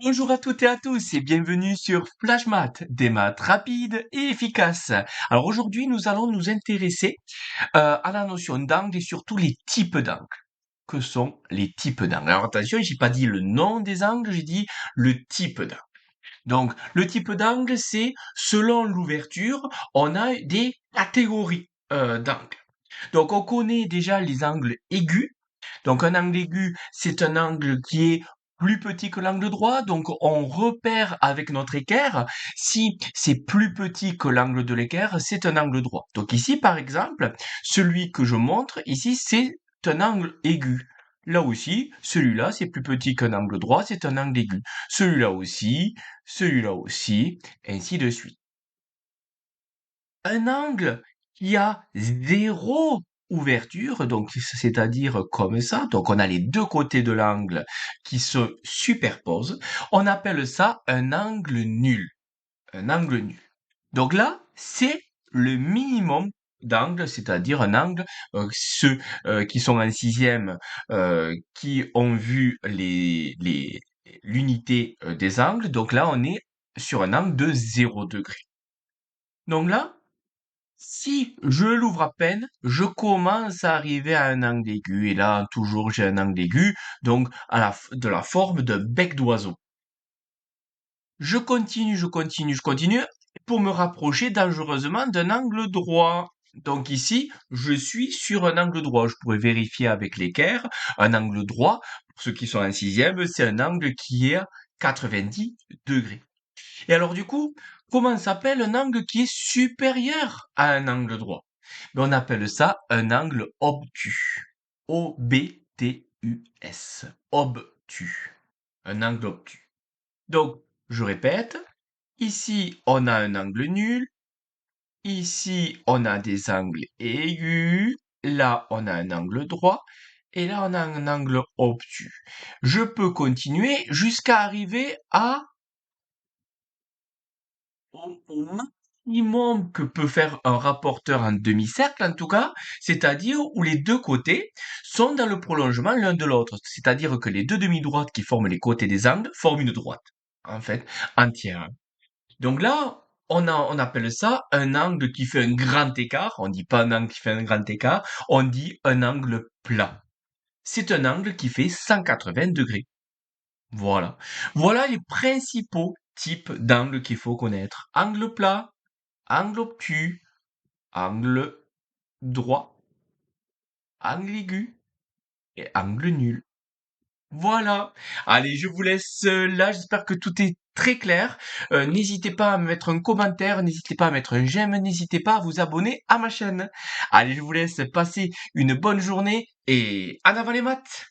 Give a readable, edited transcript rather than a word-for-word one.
Bonjour à toutes et à tous et bienvenue sur Flash Math, des maths rapides et efficaces. Alors aujourd'hui, nous allons nous intéresser à la notion d'angle et surtout les types d'angles. Que sont les types d'angles? Alors attention, j'ai pas dit le nom des angles, j'ai dit le type d'angle. Donc le type d'angle, c'est selon l'ouverture, on a des catégories d'angles. Donc on connaît déjà les angles aigus. Donc un angle aigu, c'est un angle qui est plus petit que l'angle droit, donc on repère avec notre équerre, si c'est plus petit que l'angle de l'équerre, c'est un angle droit. Donc ici, par exemple, celui que je montre, ici, c'est un angle aigu. Là aussi, celui-là, c'est plus petit qu'un angle droit, c'est un angle aigu. Celui-là aussi, ainsi de suite. Un angle qui a zéro ouverture, donc c'est-à-dire comme ça, donc on a les deux côtés de l'angle qui se superposent, on appelle ça un angle nul. Un angle nul. Donc là, c'est le minimum d'angle, c'est-à-dire un angle, ceux qui sont en sixième, qui ont vu l'unité des angles, donc là on est sur un angle de 0 degré. Donc là, si je l'ouvre à peine, je commence à arriver à un angle aigu. Et là, toujours, j'ai un angle aigu, donc de la forme d'un bec d'oiseau. Je continue, pour me rapprocher dangereusement d'un angle droit. Donc ici, je suis sur un angle droit. Je pourrais vérifier avec l'équerre. Un angle droit, pour ceux qui sont en sixième, c'est un angle qui est à 90 degrés. Et alors du coup, comment s'appelle un angle qui est supérieur à un angle droit? On appelle ça un angle obtus. O-B-T-U-S. Obtus. Un angle obtus. Donc, je répète, ici on a un angle nul, ici on a des angles aigus, là on a un angle droit, et là on a un angle obtus. Je peux continuer jusqu'à arriver au maximum que peut faire un rapporteur en demi-cercle, en tout cas, c'est-à-dire où les deux côtés sont dans le prolongement l'un de l'autre. C'est-à-dire que les deux demi-droites qui forment les côtés des angles forment une droite, en fait, entière. Donc là, on appelle ça un angle qui fait un grand écart. On dit pas un angle qui fait un grand écart, on dit un angle plat. C'est un angle qui fait 180 degrés. Voilà. Voilà les principaux types d'angles qu'il faut connaître. Angle plat, angle obtus, angle droit, angle aigu et angle nul. Voilà. Allez, je vous laisse là. J'espère que tout est très clair. N'hésitez pas à me mettre un commentaire, n'hésitez pas à mettre un j'aime, n'hésitez pas à vous abonner à ma chaîne. Allez, je vous laisse passer une bonne journée et en avant les maths.